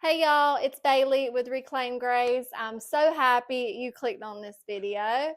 Hey y'all, it's Bailey with Reclaim Grace. I'm so happy you clicked on this video.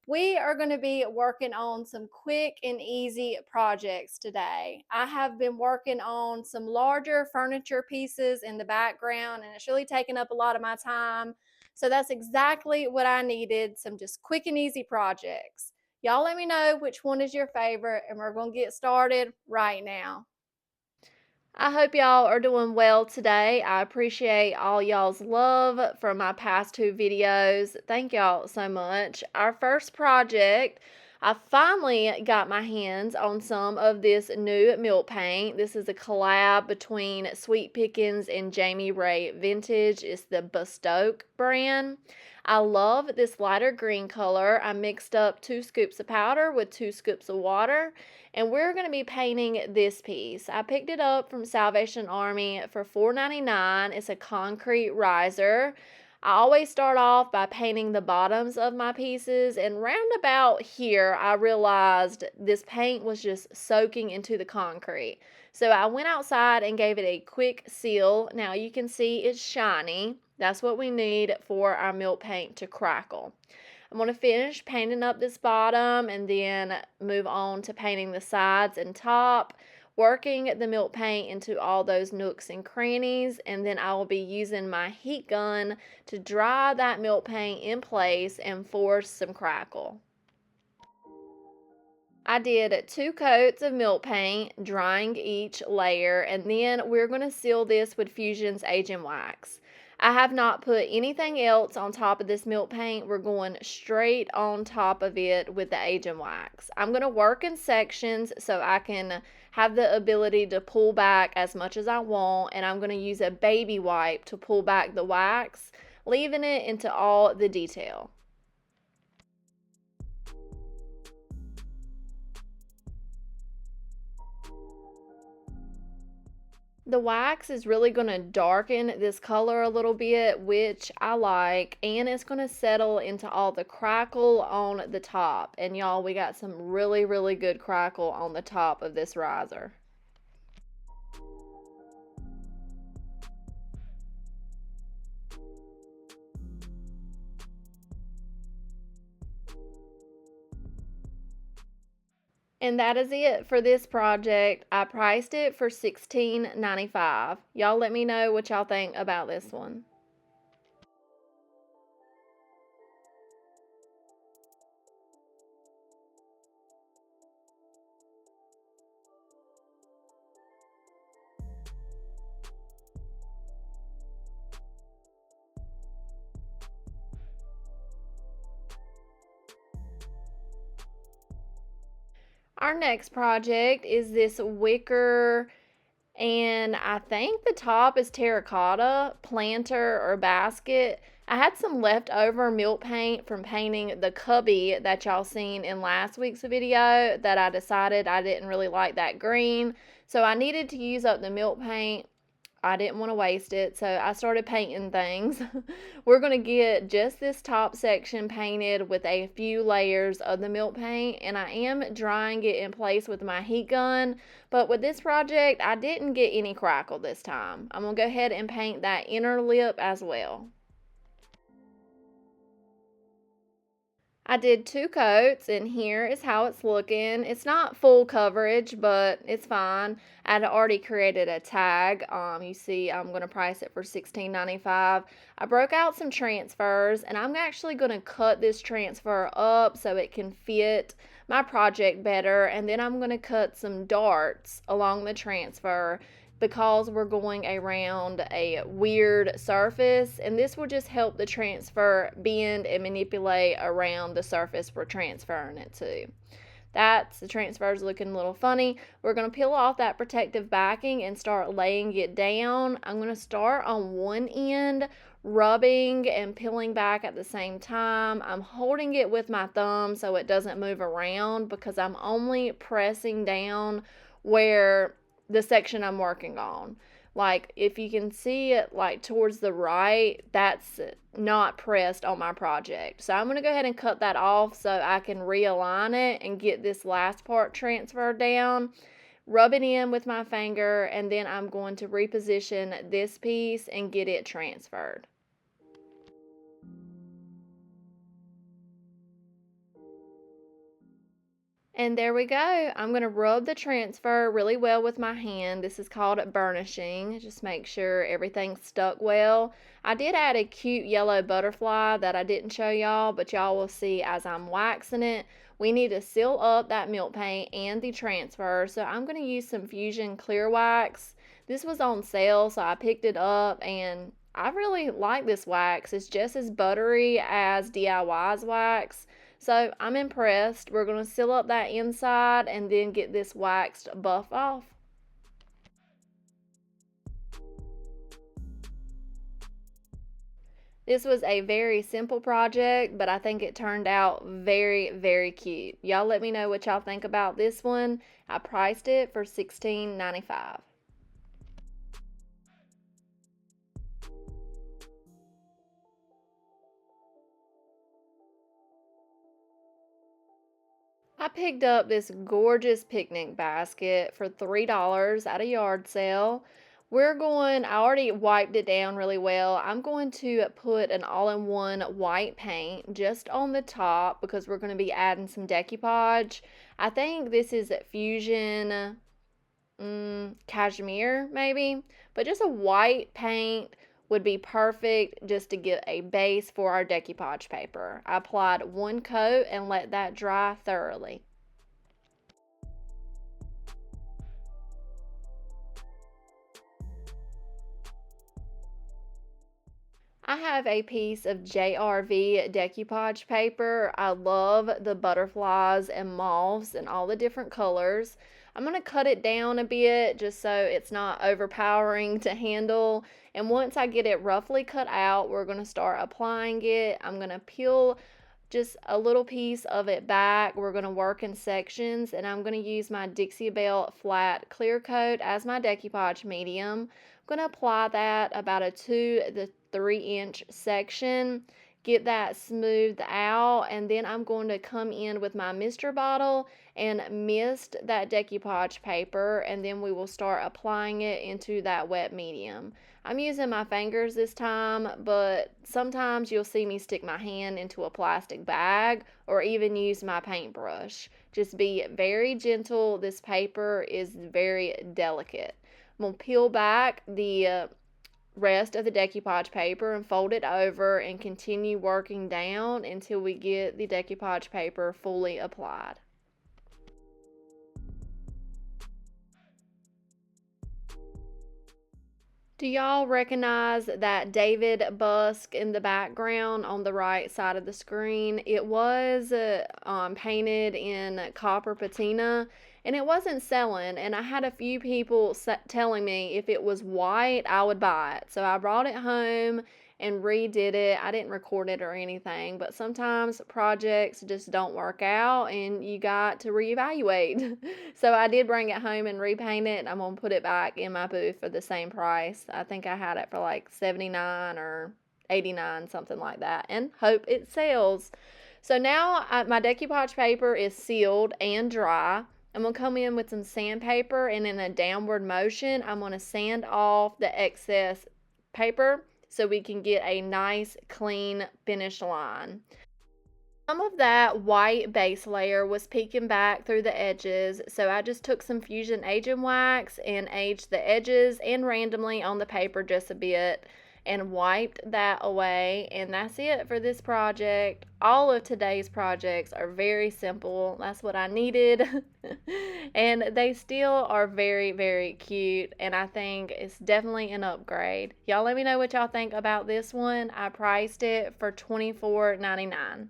We are going to be working on some quick and easy projects today. I have been working on some larger furniture pieces in the background, and it's really taken up a lot of my time. So that's exactly what I needed, some just quick and easy projects. Y'all let me know which one is your favorite, and we're going to get started right now. I hope y'all are doing well today. I appreciate all y'all's love from my past two videos. Thank y'all so much. Our first project, I finally got my hands on some of this new milk paint. This is a collab between Sweet Pickins and Jamie Ray Vintage. It's the Bestoke brand. I love this lighter green color. I mixed up 2 scoops of powder with 2 scoops of water, and we're going to be painting this piece. I picked it up from Salvation Army for $4.99. It's a concrete riser. I always start off by painting the bottoms of my pieces, and round about here I realized this paint was just soaking into the concrete. So I went outside and gave it a quick seal. Now you can see it's shiny. That's what we need for our milk paint to crackle. I'm going to finish painting up this bottom and then move on to painting the sides and top, working the milk paint into all those nooks and crannies, and then I will be using my heat gun to dry that milk paint in place and force some crackle. I did 2 coats of milk paint, drying each layer, and then we're going to seal this with Fusion's Agent Wax. I have not put anything else on top of this milk paint. We're going straight on top of it with the Agent Wax. I'm going to work in sections so I can have the ability to pull back as much as I want, and I'm going to use a baby wipe to pull back the wax, leaving it into all the detail. The wax is really going to darken this color a little bit, which I like, and it's going to settle into all the crackle on the top. And y'all, we got some really, really good crackle on the top of this riser. And that is it for this project. I priced it for $16.95. Y'all let me know what y'all think about this one. Our next project is this wicker, and I think the top is terracotta planter or basket. I had some leftover milk paint from painting the cubby that y'all seen in last week's video that I decided I didn't really like that green. So I needed to use up the milk paint. I didn't want to waste it, so I started painting things. We're going to get just this top section painted with a few layers of the milk paint, and I am drying it in place with my heat gun, but with this project, I didn't get any crackle this time. I'm going to go ahead and paint that inner lip as well. I did 2 coats, and here is how it's looking. It's not full coverage, but it's fine. I had already created a tag. You see I'm going to price it for $16.95. I broke out some transfers, and I'm actually going to cut this transfer up so it can fit my project better, and then I'm going to cut some darts along the transfer because we're going around a weird surface, and this will just help the transfer bend and manipulate around the surface we're transferring it to. The transfer is looking a little funny. We're going to peel off that protective backing and start laying it down. I'm going to start on one end, rubbing and peeling back at the same time. I'm holding it with my thumb so it doesn't move around because I'm only pressing down where the section I'm working on. Like, if you can see it like towards the right, that's not pressed on my project. So I'm going to go ahead and cut that off so I can realign it and get this last part transferred down. rub it in with my finger, and then I'm going to reposition this piece and get it transferred. And there we go. I'm going to rub the transfer really well with my hand. This is called burnishing. Just make sure everything's stuck well. I did add a cute yellow butterfly that I didn't show y'all, but y'all will see as I'm waxing it. We need to seal up that milk paint and the transfer. So I'm going to use some Fusion Clear Wax. This was on sale, so I picked it up, and I really like this wax. It's just as buttery as DIY's wax. So I'm impressed. We're going to seal up that inside and then get this waxed buff off. This was a very simple project, but I think it turned out very, very cute. Y'all let me know what y'all think about this one. I priced it for $16.95. I picked up this gorgeous picnic basket for $3 at a yard sale. I already wiped it down really well. I'm going to put an all-in-one white paint just on the top because we're going to be adding some decoupage. I think this is Fusion cashmere maybe, but just a white paint would be perfect just to get a base for our decoupage paper. I applied one coat and let that dry thoroughly. I have a piece of JRV decoupage paper. I love the butterflies and moths and all the different colors. I'm going to cut it down a bit just so it's not overpowering to handle. And once I get it roughly cut out, we're going to start applying it. I'm going to peel just a little piece of it back. We're going to work in sections, and I'm going to use my Dixie Belt Flat Clear Coat as my decoupage medium. I'm going to apply that about a 2 to 3 inch section, get that smoothed out, and then I'm going to come in with my mister bottle and mist that decoupage paper, and then we will start applying it into that wet medium. I'm using my fingers this time, but sometimes you'll see me stick my hand into a plastic bag or even use my paintbrush. Just be very gentle. This paper is very delicate. I'm going to peel back the rest of the decoupage paper and fold it over and continue working down until we get the decoupage paper fully applied. Do y'all recognize that David busk in the background on the right side of the screen? It was painted in copper patina, and it wasn't selling, and I had a few people telling me if it was white I would buy it. So I brought it home and redid it. I didn't record it or anything, but sometimes projects just don't work out and you got to reevaluate. So I did bring it home and repaint it. I'm going to put it back in my booth for the same price. I think I had it for like $79 or $89, something like that, and hope it sells. So now my decoupage paper is sealed and dry. I'm going to come in with some sandpaper, and in a downward motion, I'm going to sand off the excess paper so we can get a nice clean finish line. Some of that white base layer was peeking back through the edges, so I just took some Fusion Agent Wax and aged the edges and randomly on the paper just a bit and wiped that away. And that's it for this project. All of today's projects are very simple. That's what I needed. And they still are very, very cute, and I think it's definitely an upgrade. Y'all let me know what y'all think about this one. I priced it for $24.99.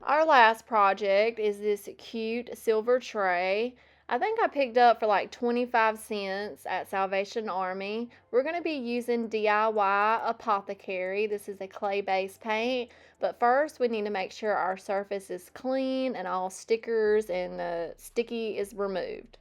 Our last project is this cute silver tray. I think I picked up for like 25 cents at Salvation Army. We're going to be using DIY Apothecary. This is a clay-based paint. But first, we need to make sure our surface is clean and all stickers and sticky is removed.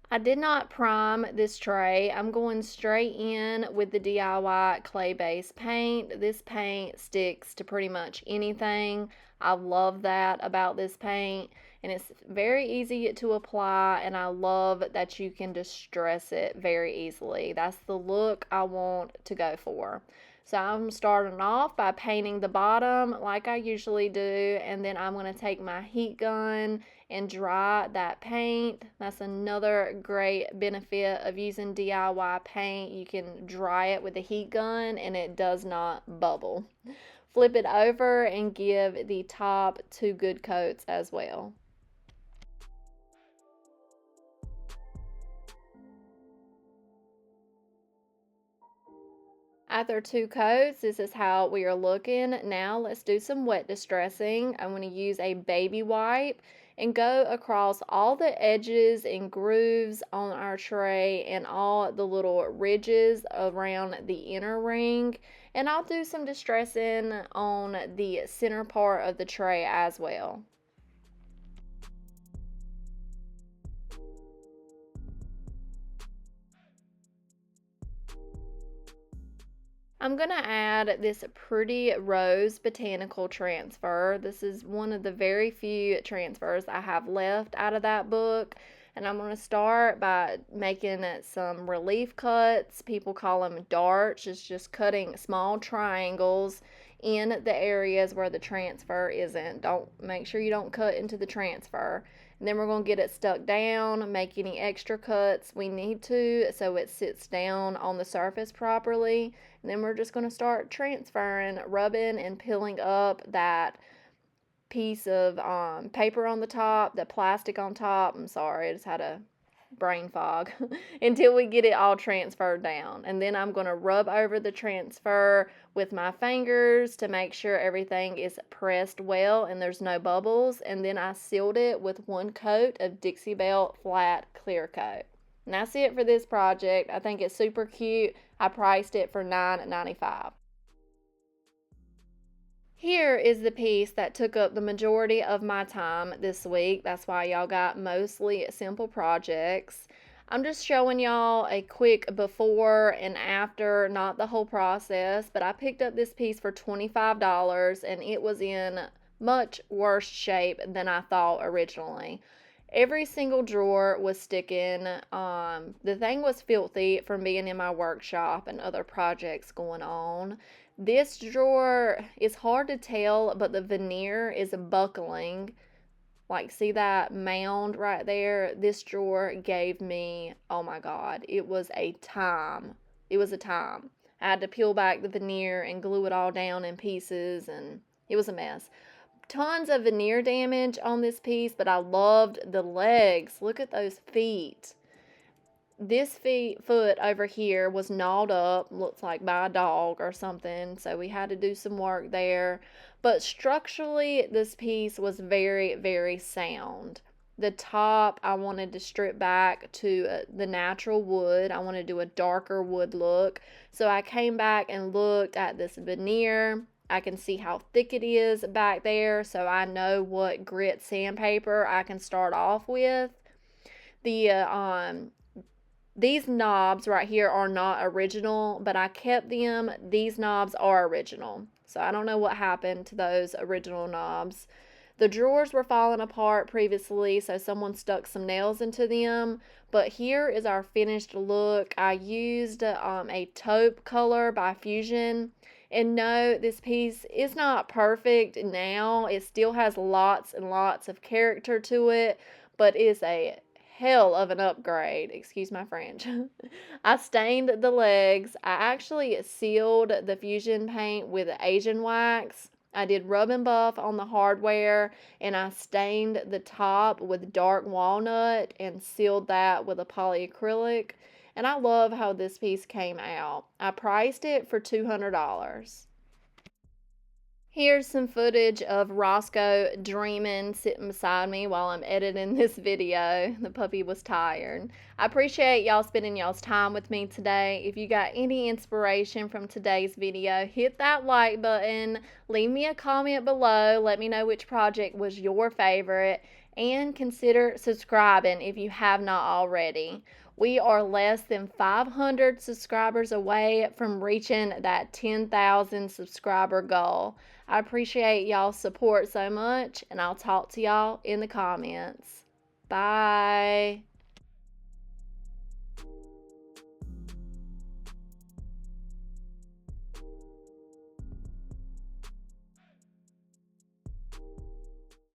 I did not prime this tray. I'm going straight in with the DIY clay-based paint. This paint sticks to pretty much anything. I love that about this paint, and it's very easy to apply, and I love that you can distress it very easily. That's the look I want to go for. So I'm starting off by painting the bottom like I usually do, and then I'm going to take my heat gun and dry that paint. That's another great benefit of using DIY paint. You can dry it with a heat gun and it does not bubble. Flip it over and give the top 2 good coats as well. After 2 coats, this is how we are looking. Now let's do some wet distressing. I'm going to use a baby wipe and go across all the edges and grooves on our tray and all the little ridges around the inner ring. And I'll do some distressing on the center part of the tray as well. I'm going to add this Pretty Rose Botanical transfer. This is one of the very few transfers I have left out of that book. And I'm going to start by making some relief cuts. People call them darts. It's just cutting small triangles in the areas where the transfer isn't. Don't make sure you don't cut into the transfer. And then we're going to get it stuck down, make any extra cuts we need to so it sits down on the surface properly. And then we're just going to start transferring, rubbing and peeling up that piece of paper on the top, the plastic on top. I'm sorry, I just had a brain fog until we get it all transferred down. And then I'm going to rub over the transfer with my fingers to make sure everything is pressed well and there's no bubbles. And then I sealed it with 1 coat of Dixie Belt Flat Clear Coat. And that's it for this project. I think it's super cute. I priced it for $9.95. Here is the piece that took up the majority of my time this week. That's why y'all got mostly simple projects. I'm just showing y'all a quick before and after, not the whole process, but I picked up this piece for $25 and it was in much worse shape than I thought originally. Every single drawer was sticking. The thing was filthy from being in my workshop and other projects going on. This drawer is hard to tell, but the veneer is buckling. Like, see that mound right there? This drawer gave me, oh my God, it was a time. It was a time. I had to peel back the veneer and glue it all down in pieces, and it was a mess. Tons of veneer damage on this piece, but I loved the legs. Look at those feet. This foot over here was gnawed up, looks like by a dog or something, so we had to do some work there. But structurally, this piece was very, very sound. The top, I wanted to strip back to the natural wood. I wanted to do a darker wood look. So I came back and looked at this veneer. I can see how thick it is back there, so I know what grit sandpaper I can start off with. These knobs right here are not original, but I kept them. These knobs are original, so I don't know what happened to those original knobs. The drawers were falling apart previously, so someone stuck some nails into them. But here is our finished look. I used a taupe color by Fusion. And no, this piece is not perfect now. It still has lots and lots of character to it, but it's a hell of an upgrade. Excuse my French. I stained the legs. I actually sealed the Fusion paint with Asian wax. I did rub and buff on the hardware, and I stained the top with dark walnut and sealed that with a polyacrylic. And I love how this piece came out. I priced it for $200. Here's some footage of Roscoe dreaming, sitting beside me while I'm editing this video. The puppy was tired. I appreciate y'all spending y'all's time with me today. If you got any inspiration from today's video, hit that like button. Leave me a comment below. Let me know which project was your favorite. and consider subscribing if you have not already. We are less than 500 subscribers away from reaching that 10,000 subscriber goal. I appreciate y'all's support so much, and I'll talk to y'all in the comments. Bye.